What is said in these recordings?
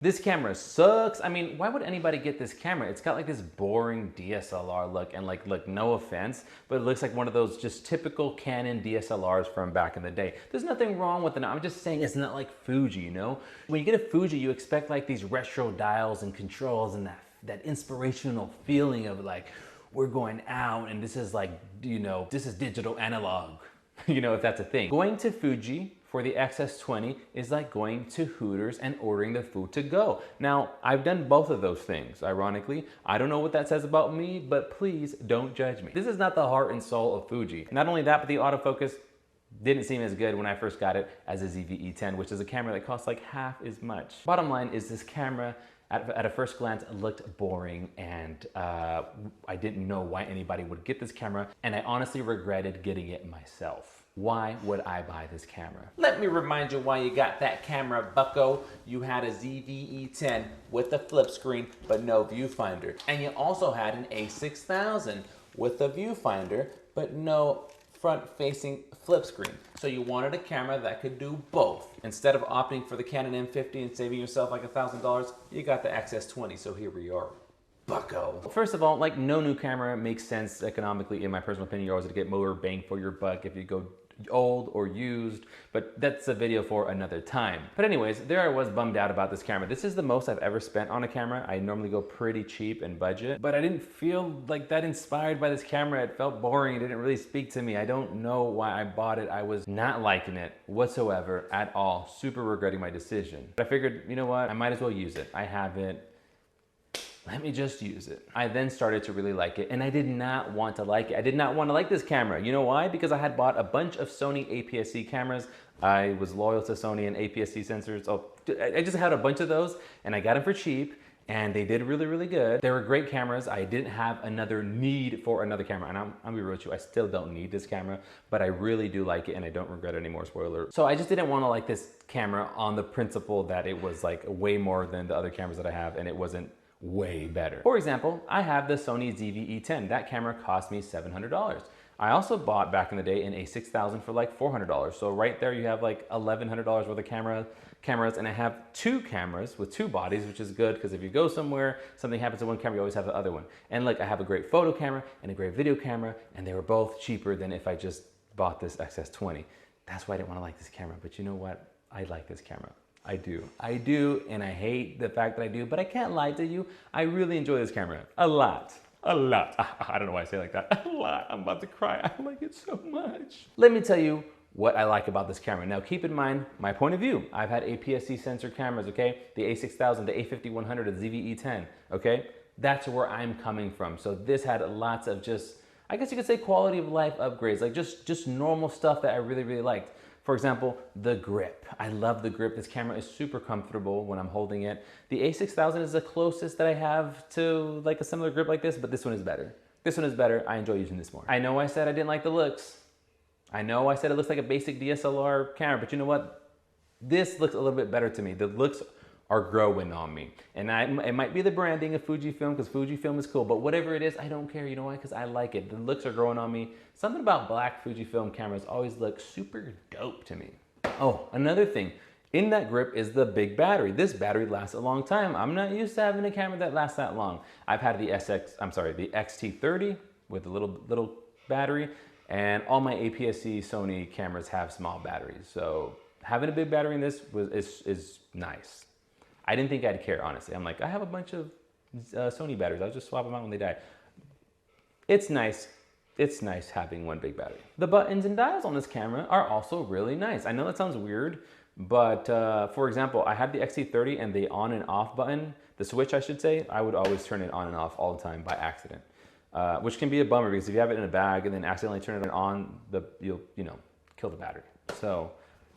This camera sucks. I mean, why would anybody get this camera? It's got like this boring DSLR look, and like, look, no offense, but it looks like one of those just typical Canon DSLRs from back in the day. There's nothing wrong with it. I'm just saying it's not like Fuji, you know? When you get a Fuji, you expect like these retro dials and controls and that inspirational feeling of like, we're going out and this is like, you know, this is digital analog, you know, if that's a thing. Going to Fuji for the X-S20 is like going to Hooters and ordering the food to go. Now, I've done both of those things, ironically. I don't know what that says about me, but please don't judge me. This is not the heart and soul of Fuji. Not only that, but the autofocus didn't seem as good when I first got it as a ZV-E10, which is a camera that costs like half as much. Bottom line is this camera, at a first glance, looked boring, and I didn't know why anybody would get this camera, and I honestly regretted getting it myself. Why would I buy this camera? Let me remind you why you got that camera, bucko. You had a ZV-E10 with a flip screen, but no viewfinder. And you also had an A6000 with a viewfinder, but no front-facing flip screen. So you wanted a camera that could do both. Instead of opting for the Canon M50 and saving yourself like $1,000, you got the X-S20, so here we are. Bucko. First of all, like, no new camera makes sense economically, in my personal opinion. You're always gonna get more bang for your buck if you go old or used, but that's a video for another time. But anyways, there I was bummed out about this camera. This is the most I've ever spent on a camera. I normally go pretty cheap and budget, but I didn't feel like that inspired by this camera. It felt boring. It didn't really speak to me. I don't know why I bought it. I was not liking it whatsoever at all. Super regretting my decision. But I figured, you know what? I might as well use it. I have it. Let me just use it. I then started to really like it, and I did not want to like it. I did not want to like this camera. You know why? Because I had bought a bunch of Sony APS-C cameras. I was loyal to Sony and APS-C sensors. Oh, I just had a bunch of those, and I got them for cheap, and they did really, really good. They were great cameras. I didn't have another need for another camera, and I'm gonna be real with you, I still don't need this camera, but I really do like it, and I don't regret it anymore, spoiler. So I just didn't want to like this camera on the principle that it was like way more than the other cameras that I have, and it wasn't way better. For example, I have the Sony ZV-E10. That camera cost me $700. I also bought back in the day an A6000 for like $400. So right there you have like $1,100 worth of cameras, and I have two cameras with two bodies, which is good because if you go somewhere, something happens to one camera, you always have the other one. And look, I have a great photo camera and a great video camera, and they were both cheaper than if I just bought this X-S20. That's why I didn't want to like this camera, but you know what? I like this camera. I do, and I hate the fact that I do, but I can't lie to you. I really enjoy this camera, a lot. I don't know why I say it like that, a lot. I'm about to cry, I like it so much. Let me tell you what I like about this camera. Now keep in mind my point of view. I've had APS-C sensor cameras, okay? The A6000, the A5100, the ZV-E10, okay? That's where I'm coming from. So this had lots of just, I guess you could say quality of life upgrades, like just normal stuff that I really, really liked. For example, the grip. I love the grip. This camera is super comfortable when I'm holding it. The A6000 is the closest that I have to like a similar grip like this, but this one is better. This one is better. I enjoy using this more. I know I said I didn't like the looks. I know I said it looks like a basic DSLR camera, but you know what? This looks a little bit better to me. The looks are growing on me. And it might be the branding of Fujifilm, because Fujifilm is cool, but whatever it is, I don't care. You know why? Because I like it. The looks are growing on me. Something about black Fujifilm cameras always look super dope to me. Oh, another thing. In that grip is the big battery. This battery lasts a long time. I'm not used to having a camera that lasts that long. I've had the XT30 with a little battery, and all my APS-C Sony cameras have small batteries. So having a big battery in this is nice. I didn't think I'd care, honestly. I'm like, I have a bunch of Sony batteries. I'll just swap them out when they die. It's nice. It's nice having one big battery. The buttons and dials on this camera are also really nice. I know that sounds weird, but for example, I had the XT30 and the on and off button, the switch I should say, I would always turn it on and off all the time by accident, which can be a bummer because if you have it in a bag and then accidentally turn it on, you'll kill the battery. So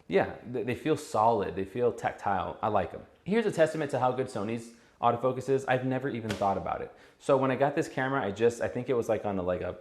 yeah, they feel solid. They feel tactile. I like them. Here's a testament to how good Sony's autofocus is. I've never even thought about it. So when I got this camera, I think it was like on a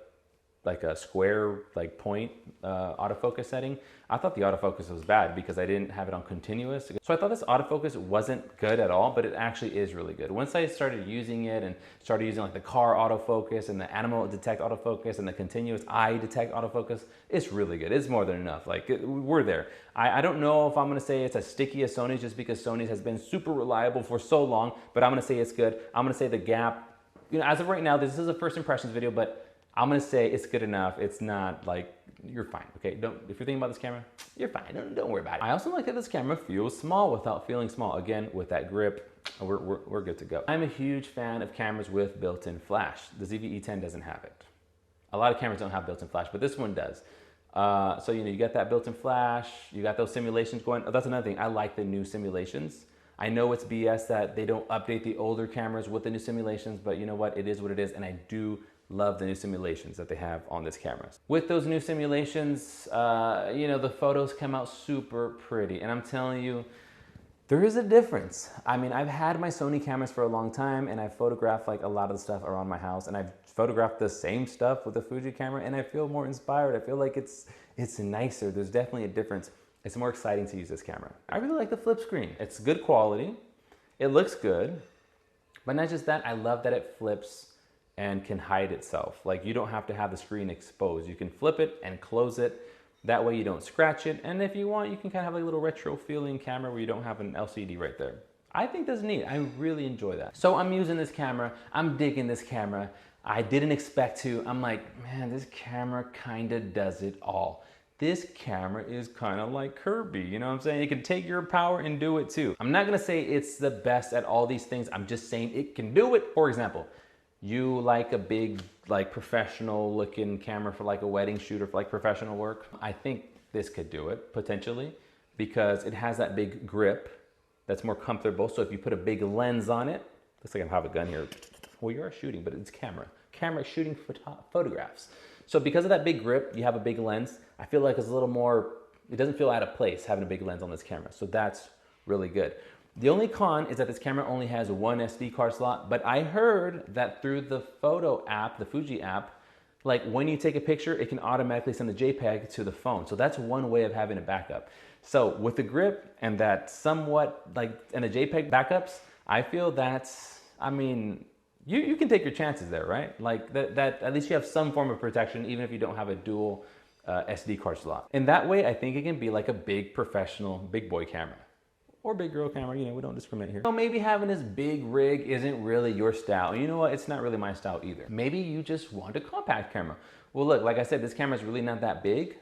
like a square like point autofocus setting. I thought the autofocus was bad because I didn't have it on continuous. So I thought this autofocus wasn't good at all, but it actually is really good. Once I started using it and started using like the car autofocus and the animal detect autofocus and the continuous eye detect autofocus, it's really good. It's more than enough. Like we're there. I don't know if I'm gonna say it's as sticky as Sony's just because Sony's has been super reliable for so long, but I'm gonna say it's good. I'm gonna say the gap, you know, as of right now, this is a first impressions video, but I'm gonna say it's good enough. It's not like, you're fine, okay? If you're thinking about this camera, you're fine, don't worry about it. I also like that this camera feels small without feeling small. Again, with that grip, we're good to go. I'm a huge fan of cameras with built-in flash. The ZV-E10 doesn't have it. A lot of cameras don't have built-in flash, but this one does. So, you know, you got that built-in flash, you got those simulations going. Oh, that's another thing, I like the new simulations. I know it's BS that they don't update the older cameras with the new simulations, but you know what, it is what it is, and I do love the new simulations that they have on this camera. With those new simulations, you know, the photos come out super pretty, and I'm telling you, there is a difference. I mean, I've had my Sony cameras for a long time, and I've photographed like a lot of the stuff around my house, and I've photographed the same stuff with the Fuji camera, and I feel more inspired. I feel like it's nicer. There's definitely a difference. It's more exciting to use this camera. I really like the flip screen. It's good quality. It looks good, but not just that, I love that it flips and can hide itself. Like you don't have to have the screen exposed. You can flip it and close it. That way you don't scratch it. And if you want, you can kind of have a little retro feeling camera where you don't have an LCD right there. I think that's neat. I really enjoy that. So I'm using this camera. I'm digging this camera. I didn't expect to. I'm like, man, this camera kind of does it all. This camera is kind of like Kirby, you know what I'm saying? It can take your power and do it too. I'm not gonna say it's the best at all these things. I'm just saying it can do it. For example, you like a big, like professional looking camera for like a wedding shoot or for like professional work. I think this could do it potentially because it has that big grip that's more comfortable. So if you put a big lens on it, looks like I have a gun here. Well, you are shooting, but it's camera. Camera shooting photographs. So because of that big grip, you have a big lens. I feel like it's a little more, it doesn't feel out of place having a big lens on this camera. So that's really good. The only con is that this camera only has one SD card slot, but I heard that through the photo app, the Fuji app, like when you take a picture, it can automatically send the JPEG to the phone. So that's one way of having a backup. So with the grip and that somewhat like, and the JPEG backups, I feel that's, I mean, you can take your chances there, right? Like that at least you have some form of protection, even if you don't have a dual SD card slot. In that way, I think it can be like a big professional, big boy camera. Or big girl camera, you know, we don't discriminate here. So maybe having this big rig isn't really your style. You know what, it's not really my style either. Maybe you just want a compact camera. Well look, like I said, this camera is really not that big.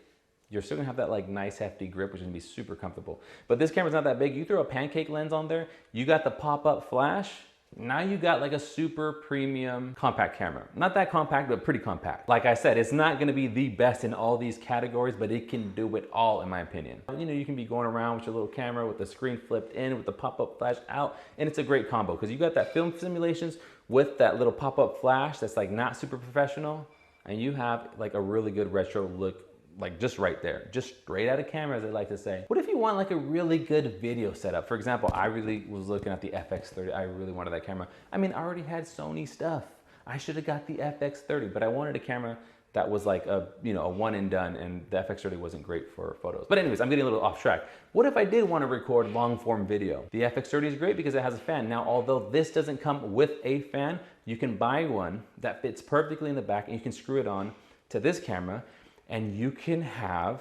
You're still gonna have that like nice hefty grip, which is gonna be super comfortable. But this camera's not that big. You throw a pancake lens on there, you got the pop-up flash, now you got like a super premium compact camera. Not that compact, but pretty compact. Like I said, it's not gonna be the best in all these categories, but it can do it all in my opinion. You know, you can be going around with your little camera with the screen flipped in, with the pop-up flash out, and it's a great combo because you got that film simulations with that little pop-up flash that's like not super professional, and you have like a really good retro look, like just right there, just straight out of camera, as they like to say. What if you want like a really good video setup? For example, I really was looking at the FX30. I really wanted that camera. I mean, I already had Sony stuff. I should have got the FX30, but I wanted a camera that was like a, you know, a one and done, and the FX30 wasn't great for photos. But anyways, I'm getting a little off track. What if I did want to record long form video? The FX30 is great because it has a fan. Now, although this doesn't come with a fan, you can buy one that fits perfectly in the back and you can screw it on to this camera, and you can have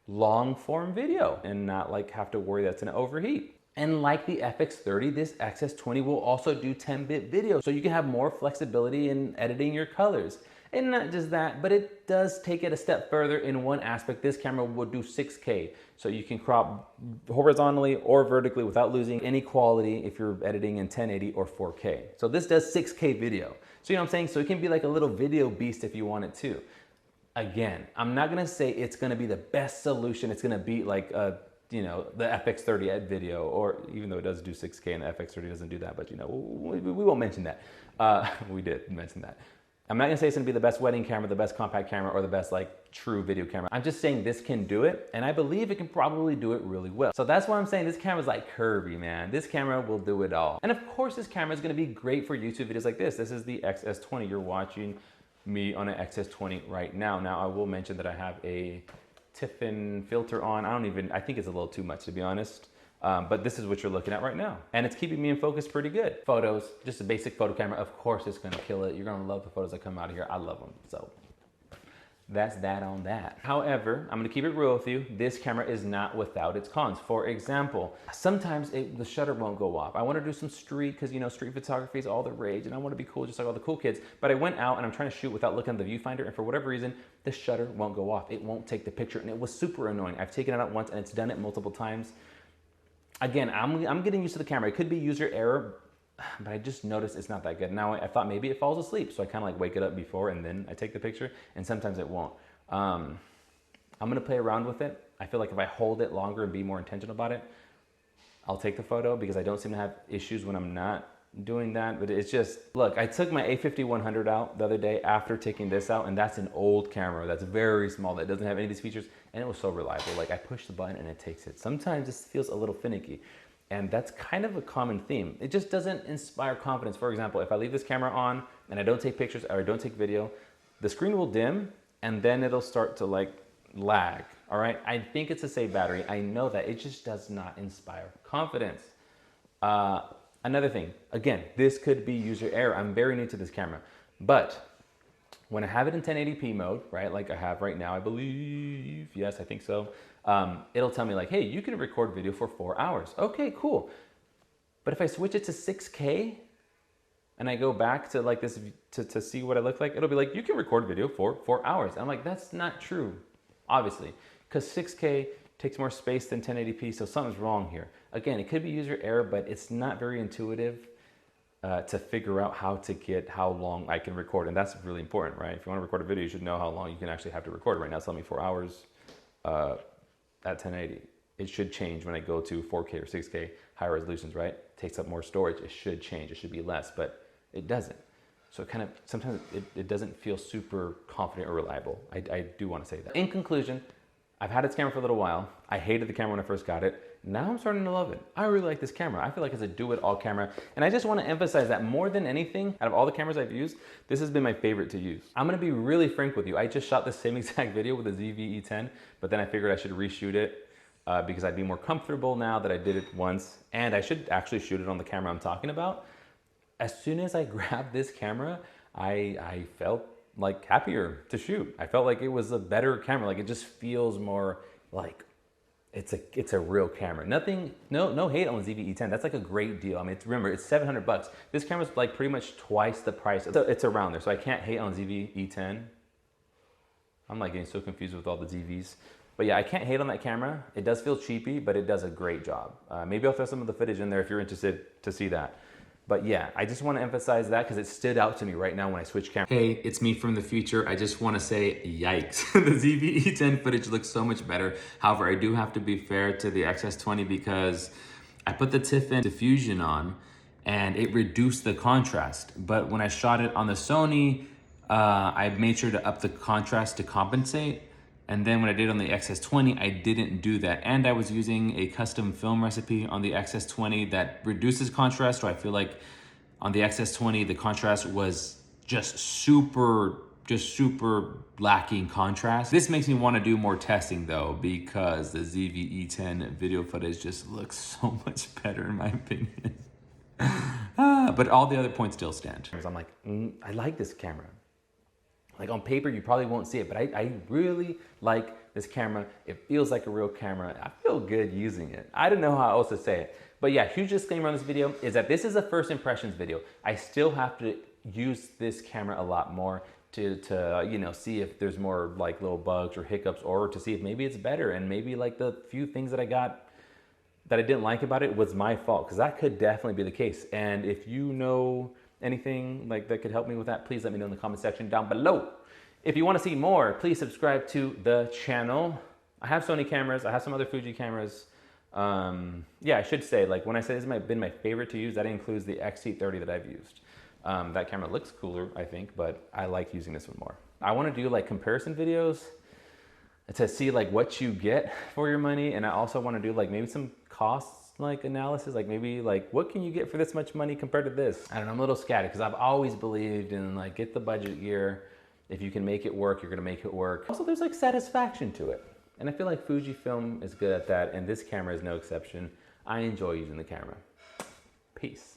long form video and not like have to worry that's gonna overheat. And like the FX30, this X-S20 will also do 10-bit video, so you can have more flexibility in editing your colors. And not just that, but it does take it a step further in one aspect. This camera will do 6K, so you can crop horizontally or vertically without losing any quality if you're editing in 1080 or 4K. So this does 6K video. So you know what I'm saying? So it can be like a little video beast if you want it to. Again, I'm not gonna say it's gonna be the best solution. It's gonna beat like, you know, the FX30 at video, or even though it does do 6K and the FX30 doesn't do that, but you know, we won't mention that. We did mention that. I'm not gonna say it's gonna be the best wedding camera, the best compact camera, or the best like true video camera. I'm just saying this can do it, and I believe it can probably do it really well. So that's why I'm saying this camera's like Kirby, man. This camera will do it all. And of course this camera is gonna be great for YouTube videos like this. This is the X-S20 you're watching me on an X-S20 right now. Now I will mention that I have a Tiffin filter on. I think it's a little too much to be honest. But this is what you're looking at right now. And it's keeping me in focus pretty good. Photos, just a basic photo camera. Of course it's gonna kill it. You're gonna love the photos that come out of here. I love them, so. That's that on that. However, I'm gonna keep it real with you. This camera is not without its cons. For example, sometimes the shutter won't go off. I wanna do some street, because you know, street photography is all the rage and I wanna be cool just like all the cool kids. But I went out and I'm trying to shoot without looking at the viewfinder, and for whatever reason, the shutter won't go off. It won't take the picture, and it was super annoying. I've taken it out once and it's done it multiple times. Again, I'm getting used to the camera. It could be user error, but I just noticed it's not that good. Now I thought maybe it falls asleep, so I kind of like wake it up before and then I take the picture, and sometimes it won't. I'm gonna play around with it. I feel like if I hold it longer and be more intentional about it, I'll take the photo, because I don't seem to have issues when I'm not doing that. But it's just, look, I took my A50-100 out the other day after taking this out, and that's an old camera that's very small, that doesn't have any of these features, and it was so reliable. Like, I push the button and it takes it. Sometimes this feels a little finicky, and that's kind of a common theme. It just doesn't inspire confidence. For example, if I leave this camera on and I don't take pictures or I don't take video, the screen will dim and then it'll start to like lag, all right? I think it's a safe battery. I know that. It just does not inspire confidence. Another thing, again, this could be user error. I'm very new to this camera, but when I have it in 1080p mode, right, like I have right now, I believe, yes, I think so, it'll tell me like, hey, you can record video for 4 hours. Okay, cool. But if I switch it to 6K and I go back to like this to see what I look like, it'll be like, you can record video for 4 hours. And I'm like, that's not true, obviously, because 6K takes more space than 1080p, so something's wrong here. Again, it could be user error, but it's not very intuitive to figure out how long I can record. And that's really important, right? If you want to record a video, you should know how long you can actually have to record. Right now it's telling me 4 hours at 1080. It should change when I go to 4K or 6K higher resolutions, right? It takes up more storage. It should change. It should be less, but it doesn't. So it kind of, sometimes it doesn't feel super confident or reliable. I do want to say that. In conclusion, I've had this camera for a little while. I hated the camera when I first got it. Now I'm starting to love it. I really like this camera. I feel like it's a do-it-all camera. And I just want to emphasize that more than anything, out of all the cameras I've used, this has been my favorite to use. I'm going to be really frank with you. I just shot the same exact video with a ZV-E10, but then I figured I should reshoot it because I'd be more comfortable now that I did it once. And I should actually shoot it on the camera I'm talking about. As soon as I grabbed this camera, I felt like happier to shoot. I felt like it was a better camera. Like it just feels more like it's a real camera. No hate on the ZV-E10. That's like a great deal. I mean, remember, it's $700. This camera's like pretty much twice the price. It's around there, so I can't hate on ZV-E10. I'm like getting so confused with all the ZVs. But yeah, I can't hate on that camera. It does feel cheapy, but it does a great job. Maybe I'll throw some of the footage in there if you're interested to see that. But yeah, I just want to emphasize that because it stood out to me right now when I switched cameras. Hey, it's me from the future. I just want to say, yikes. The ZV-E10 footage looks so much better. However, I do have to be fair to the X-S20 because I put the Tiffin diffusion on and it reduced the contrast. But when I shot it on the Sony, I made sure to up the contrast to compensate. And then when I did on the X-S20, I didn't do that. And I was using a custom film recipe on the X-S20 that reduces contrast. So I feel like on the X-S20, the contrast was just super lacking contrast. This makes me want to do more testing though, because the ZV-E10 video footage just looks so much better in my opinion. But all the other points still stand. I'm like, I like this camera. Like on paper, you probably won't see it, but I really like this camera. It feels like a real camera. I feel good using it. I don't know how else to say it. But yeah, huge disclaimer on this video is that this is a first impressions video. I still have to use this camera a lot more to you know, see if there's more like little bugs or hiccups, or to see if maybe it's better, and maybe like the few things that I got that I didn't like about it was my fault, because that could definitely be the case. And if you know anything like that could help me with that, please let me know in the comment section down below. If you want to see more, please subscribe to the channel. I have Sony cameras. I have some other Fuji cameras. Yeah, I should say, like when I say this has been my favorite to use, that includes the X-S20 that I've used. That camera looks cooler, I think, but I like using this one more. I want to do like comparison videos to see like what you get for your money. And I also want to do like maybe some costs like analysis, like maybe like what can you get for this much money compared to this? I don't know, I'm a little scattered because I've always believed in like get the budget gear If you can make it work, you're gonna make it work. Also, there's like satisfaction to it. And I feel like Fujifilm is good at that, and this camera is no exception. I enjoy using the camera. Peace.